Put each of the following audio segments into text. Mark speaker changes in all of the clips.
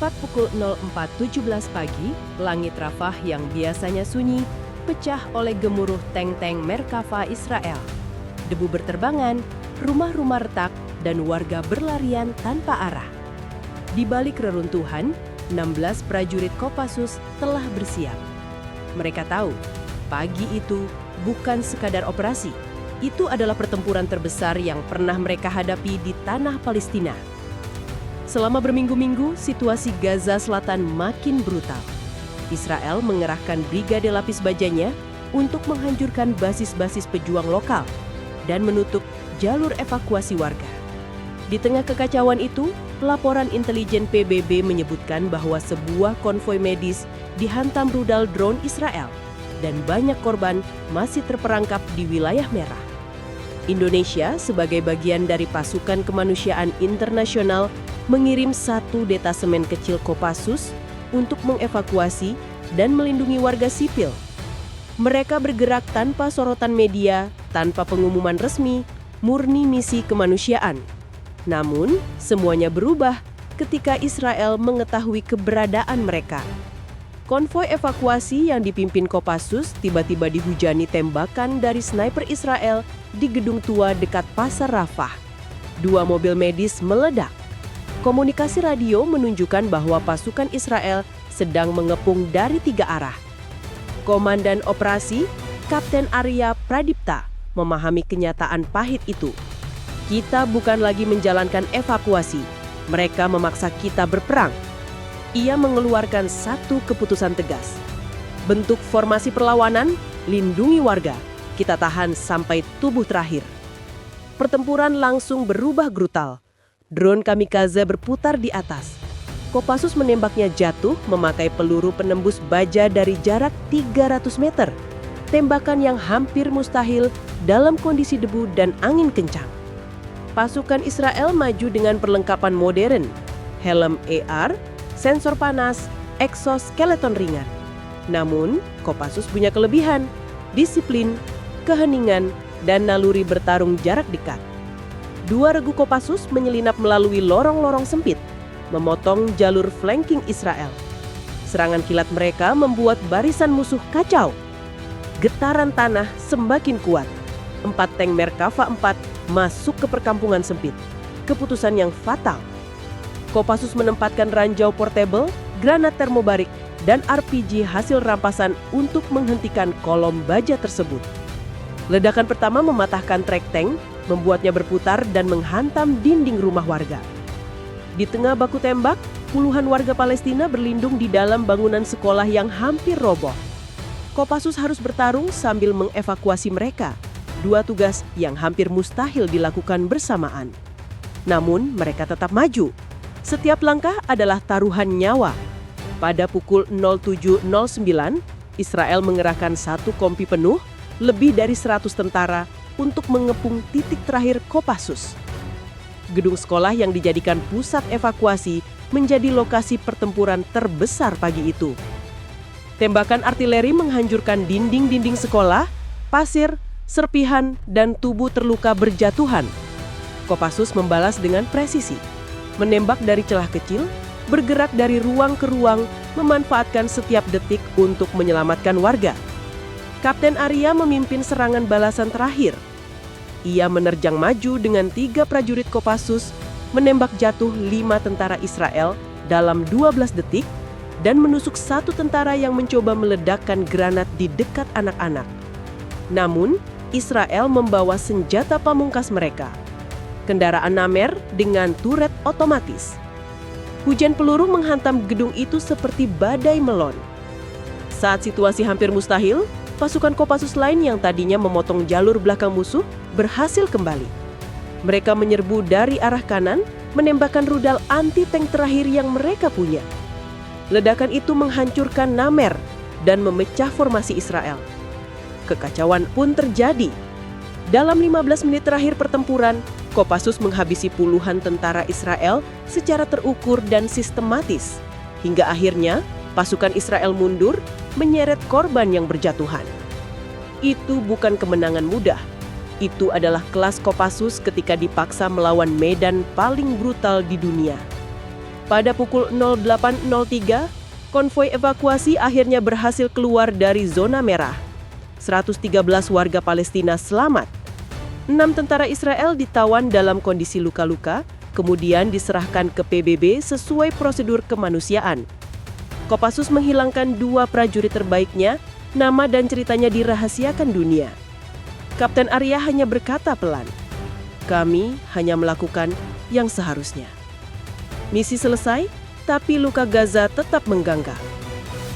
Speaker 1: Tepat pukul 04.17 pagi, langit Rafah yang biasanya sunyi pecah oleh gemuruh tank-tank Merkava Israel. Debu berterbangan, rumah-rumah retak, dan warga berlarian tanpa arah. Di balik reruntuhan, 16 prajurit Kopassus telah bersiap. Mereka tahu, pagi itu bukan sekadar operasi. Itu adalah pertempuran terbesar yang pernah mereka hadapi di tanah Palestina. Selama berminggu-minggu, situasi Gaza Selatan makin brutal. Israel mengerahkan brigade lapis bajanya untuk menghancurkan basis-basis pejuang lokal dan menutup jalur evakuasi warga. Di tengah kekacauan itu, laporan intelijen PBB menyebutkan bahwa sebuah konvoi medis dihantam rudal drone Israel dan banyak korban masih terperangkap di wilayah merah. Indonesia sebagai bagian dari pasukan kemanusiaan internasional mengirim 1 detasemen kecil Kopassus untuk mengevakuasi dan melindungi warga sipil. Mereka bergerak tanpa sorotan media, tanpa pengumuman resmi, murni misi kemanusiaan. Namun, semuanya berubah ketika Israel mengetahui keberadaan mereka. Konvoi evakuasi yang dipimpin Kopassus tiba-tiba dihujani tembakan dari sniper Israel di gedung tua dekat Pasar Rafah. 2 mobil medis meledak. Komunikasi radio menunjukkan bahwa pasukan Israel sedang mengepung dari 3 arah. Komandan operasi, Kapten Arya Pradipta, memahami kenyataan pahit itu. Kita bukan lagi menjalankan evakuasi, mereka memaksa kita berperang. Ia mengeluarkan 1 keputusan tegas. Bentuk formasi perlawanan, lindungi warga, kita tahan sampai tubuh terakhir. Pertempuran langsung berubah brutal. Drone kamikaze berputar di atas. Kopassus menembaknya jatuh memakai peluru penembus baja dari jarak 300 meter. Tembakan yang hampir mustahil dalam kondisi debu dan angin kencang. Pasukan Israel maju dengan perlengkapan modern, helm AR, sensor panas, exoskeleton ringan. Namun, Kopassus punya kelebihan, disiplin, keheningan, dan naluri bertarung jarak dekat. 2 regu Kopassus menyelinap melalui lorong-lorong sempit, memotong jalur flanking Israel. Serangan kilat mereka membuat barisan musuh kacau. Getaran tanah semakin kuat. 4 tank Merkava 4 masuk ke perkampungan sempit. Keputusan yang fatal. Kopassus menempatkan ranjau portable, granat termobarik, dan RPG hasil rampasan untuk menghentikan kolom baja tersebut. Ledakan pertama mematahkan trek tank, membuatnya berputar dan menghantam dinding rumah warga. Di tengah baku tembak, puluhan warga Palestina berlindung di dalam bangunan sekolah yang hampir roboh. Kopassus harus bertarung sambil mengevakuasi mereka, 2 tugas yang hampir mustahil dilakukan bersamaan. Namun mereka tetap maju. Setiap langkah adalah taruhan nyawa. Pada pukul 07.09, Israel mengerahkan 1 kompi penuh, lebih dari 100 tentara, untuk mengepung titik terakhir Kopassus. Gedung sekolah yang dijadikan pusat evakuasi menjadi lokasi pertempuran terbesar pagi itu. Tembakan artileri menghancurkan dinding-dinding sekolah, pasir, serpihan, dan tubuh terluka berjatuhan. Kopassus membalas dengan presisi, menembak dari celah kecil, bergerak dari ruang ke ruang, memanfaatkan setiap detik untuk menyelamatkan warga. Kapten Arya memimpin serangan balasan terakhir. Ia menerjang maju dengan 3 prajurit Kopassus, menembak jatuh 5 tentara Israel dalam 12 detik, dan menusuk 1 tentara yang mencoba meledakkan granat di dekat anak-anak. Namun, Israel membawa senjata pamungkas mereka, kendaraan Namer dengan turret otomatis. Hujan peluru menghantam gedung itu seperti badai melon. Saat situasi hampir mustahil, pasukan Kopassus lain yang tadinya memotong jalur belakang musuh berhasil kembali. Mereka menyerbu dari arah kanan, menembakkan rudal anti-tank terakhir yang mereka punya. Ledakan itu menghancurkan Namer dan memecah formasi Israel. Kekacauan pun terjadi. Dalam 15 menit terakhir pertempuran, Kopassus menghabisi puluhan tentara Israel secara terukur dan sistematis. Hingga akhirnya, pasukan Israel mundur, menyeret korban yang berjatuhan. Itu bukan kemenangan mudah. Itu adalah kelas Kopassus ketika dipaksa melawan medan paling brutal di dunia. Pada pukul 08.03, konvoi evakuasi akhirnya berhasil keluar dari zona merah. 113 warga Palestina selamat. 6 tentara Israel ditawan dalam kondisi luka-luka, kemudian diserahkan ke PBB sesuai prosedur kemanusiaan. Kopassus menghilangkan 2 prajurit terbaiknya, nama dan ceritanya dirahasiakan dunia. Kapten Arya hanya berkata pelan, "Kami hanya melakukan yang seharusnya." Misi selesai, tapi luka Gaza tetap mengganggah.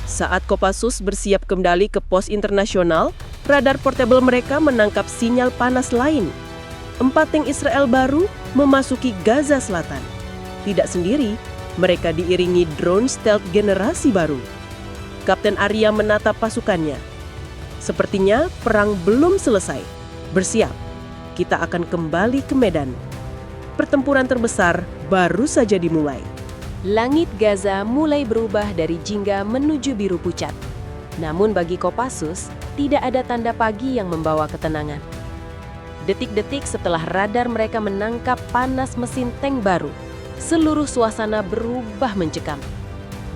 Speaker 1: Saat Kopassus bersiap kembali ke pos internasional, radar portable mereka menangkap sinyal panas lain. 4 tank Israel baru memasuki Gaza Selatan. Tidak sendiri, mereka diiringi drone stealth generasi baru. Kapten Arya menatap pasukannya. Sepertinya perang belum selesai. Bersiap, kita akan kembali ke medan. Pertempuran terbesar baru saja dimulai. Langit Gaza mulai berubah dari jingga menuju biru pucat. Namun bagi Kopassus, tidak ada tanda pagi yang membawa ketenangan. Detik-detik setelah radar mereka menangkap panas mesin tank baru, seluruh suasana berubah mencekam.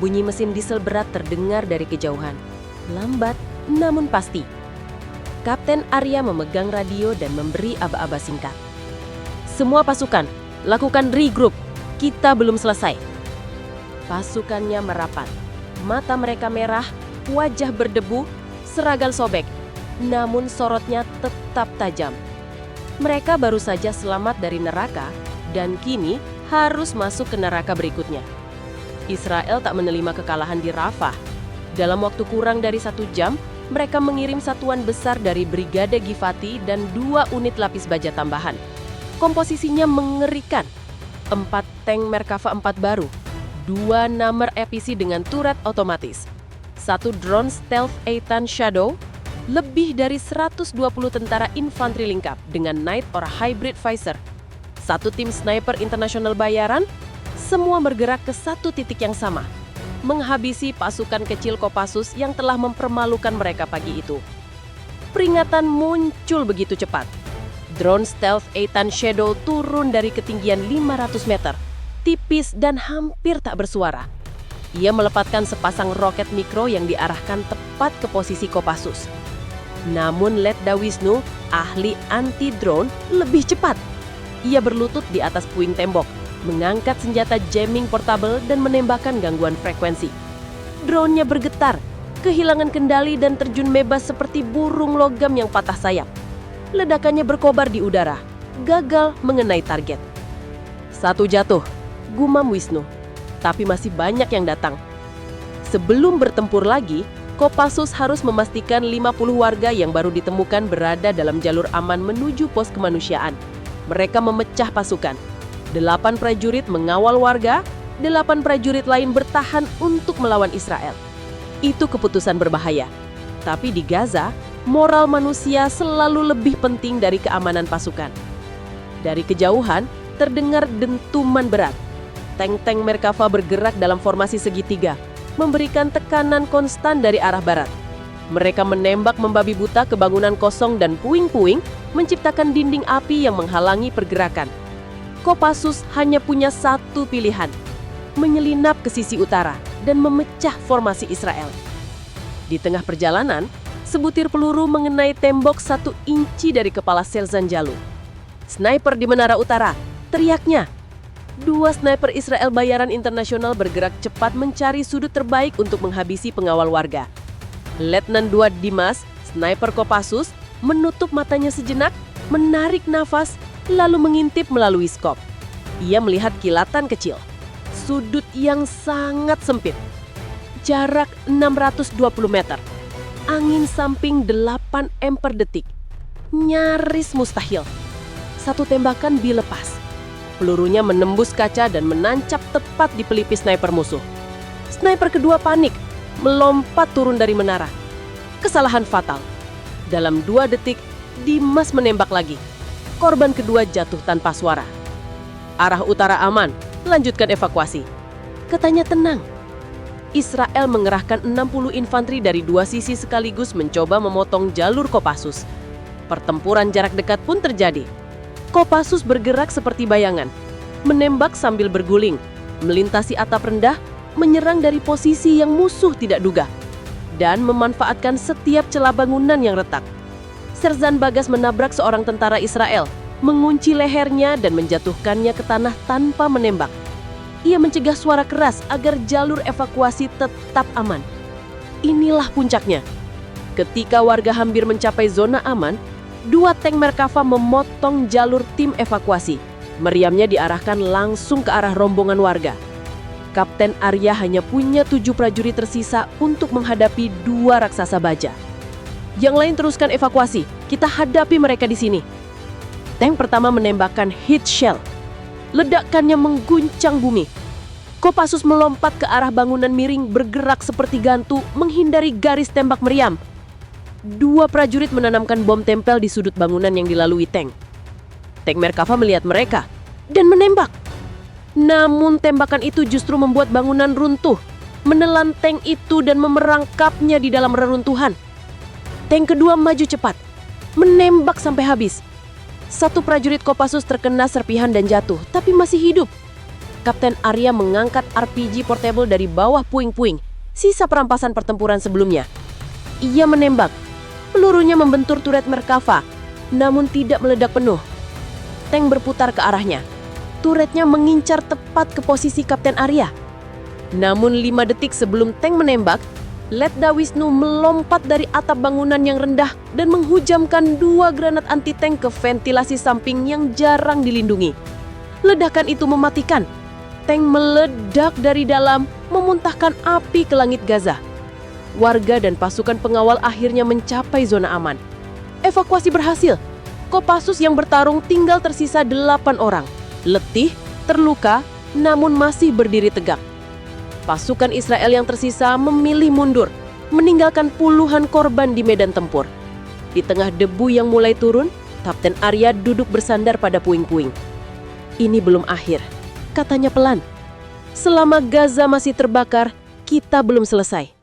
Speaker 1: Bunyi mesin diesel berat terdengar dari kejauhan. Lambat, namun pasti. Kapten Arya memegang radio dan memberi aba-aba singkat. "Semua pasukan, lakukan regroup. Kita belum selesai." Pasukannya merapat. Mata mereka merah, wajah berdebu, seragam sobek. Namun sorotnya tetap tajam. Mereka baru saja selamat dari neraka dan kini harus masuk ke neraka berikutnya. Israel tak menerima kekalahan di Rafah. Dalam waktu kurang dari 1 jam, mereka mengirim satuan besar dari Brigade Givati dan 2 unit lapis baja tambahan. Komposisinya mengerikan. 4 tank Merkava 4 baru, 2 Namr EPC dengan turret otomatis, 1 drone stealth Eitan Shadow, lebih dari 120 tentara infanteri lengkap dengan night or hybrid visor, 1 tim sniper internasional bayaran, semua bergerak ke satu titik yang sama, menghabisi pasukan kecil Kopassus yang telah mempermalukan mereka pagi itu. Peringatan muncul begitu cepat. Drone stealth Eitan Shadow turun dari ketinggian 500 meter, tipis dan hampir tak bersuara. Ia melepaskan sepasang roket mikro yang diarahkan tepat ke posisi Kopassus. Namun Letda Wisnu, ahli anti-drone, lebih cepat. Ia berlutut di atas puing tembok, mengangkat senjata jamming portable dan menembakkan gangguan frekuensi. Drone-nya bergetar, kehilangan kendali dan terjun bebas seperti burung logam yang patah sayap. Ledakannya berkobar di udara, gagal mengenai target. 1 jatuh, gumam Wisnu, tapi masih banyak yang datang. Sebelum bertempur lagi, Kopassus harus memastikan 50 warga yang baru ditemukan berada dalam jalur aman menuju pos kemanusiaan. Mereka memecah pasukan. 8 prajurit mengawal warga, 8 prajurit lain bertahan untuk melawan Israel. Itu keputusan berbahaya. Tapi di Gaza, moral manusia selalu lebih penting dari keamanan pasukan. Dari kejauhan, terdengar dentuman berat. Tank-tank Merkava bergerak dalam formasi segitiga, memberikan tekanan konstan dari arah barat. Mereka menembak membabi buta ke bangunan kosong dan puing-puing, menciptakan dinding api yang menghalangi pergerakan. Kopassus hanya punya satu pilihan, menyelinap ke sisi utara dan memecah formasi Israel. Di tengah perjalanan, sebutir peluru mengenai tembok 1 inci dari kepala Selzan Jalu. "Sniper di menara utara!" teriaknya. 2 sniper Israel bayaran internasional bergerak cepat mencari sudut terbaik untuk menghabisi pengawal warga. Letnan 2 Dimas, sniper Kopassus, menutup matanya sejenak, menarik nafas, lalu mengintip melalui skop. Ia melihat kilatan kecil, sudut yang sangat sempit, jarak 620 meter. Angin samping 8 m per detik. Nyaris mustahil. 1 tembakan dilepas. Pelurunya menembus kaca dan menancap tepat di pelipis sniper musuh. Sniper kedua panik, melompat turun dari menara. Kesalahan fatal. Dalam 2 detik, Dimas menembak lagi. Korban kedua jatuh tanpa suara. "Arah utara aman, lanjutkan evakuasi," katanya tenang. Israel mengerahkan 60 infanteri dari 2 sisi sekaligus mencoba memotong jalur Kopassus. Pertempuran jarak dekat pun terjadi. Kopassus bergerak seperti bayangan, menembak sambil berguling. melintasi atap rendah, menyerang dari posisi yang musuh tidak duga, dan memanfaatkan setiap celah bangunan yang retak. Serzan Bagas menabrak seorang tentara Israel, mengunci lehernya dan menjatuhkannya ke tanah tanpa menembak. Ia mencegah suara keras agar jalur evakuasi tetap aman. Inilah puncaknya. Ketika warga hampir mencapai zona aman, 2 tank Merkava memotong jalur tim evakuasi. Meriamnya diarahkan langsung ke arah rombongan warga. Kapten Arya hanya punya 7 prajurit tersisa untuk menghadapi 2 raksasa baja. Yang lain teruskan evakuasi, kita hadapi mereka di sini. Tank pertama menembakkan hit shell. Ledakannya mengguncang bumi. Kopassus melompat ke arah bangunan miring bergerak seperti gantu menghindari garis tembak meriam. 2 prajurit menanamkan bom tempel di sudut bangunan yang dilalui tank. Tank Merkava melihat mereka dan menembak. Namun tembakan itu justru membuat bangunan runtuh, menelan tank itu dan memerangkapnya di dalam reruntuhan. Tank kedua maju cepat, menembak sampai habis. 1 prajurit Kopassus terkena serpihan dan jatuh, tapi masih hidup. Kapten Arya mengangkat RPG portable dari bawah puing-puing, sisa perampasan pertempuran sebelumnya. Ia menembak. Pelurunya membentur turret Merkava, namun tidak meledak penuh. Tank berputar ke arahnya. Turretnya mengincar tepat ke posisi Kapten Arya. Namun 5 detik sebelum tank menembak, Letda Wisnu melompat dari atap bangunan yang rendah dan menghujamkan 2 granat anti-tank ke ventilasi samping yang jarang dilindungi. Ledakan itu mematikan. Tank meledak dari dalam, memuntahkan api ke langit Gaza. Warga dan pasukan pengawal akhirnya mencapai zona aman. Evakuasi berhasil. Kopassus yang bertarung tinggal tersisa 8 orang. Letih, terluka, namun masih berdiri tegak. Pasukan Israel yang tersisa memilih mundur, meninggalkan puluhan korban di medan tempur. Di tengah debu yang mulai turun, Kapten Arya duduk bersandar pada puing-puing. Ini belum akhir, katanya pelan. Selama Gaza masih terbakar, kita belum selesai.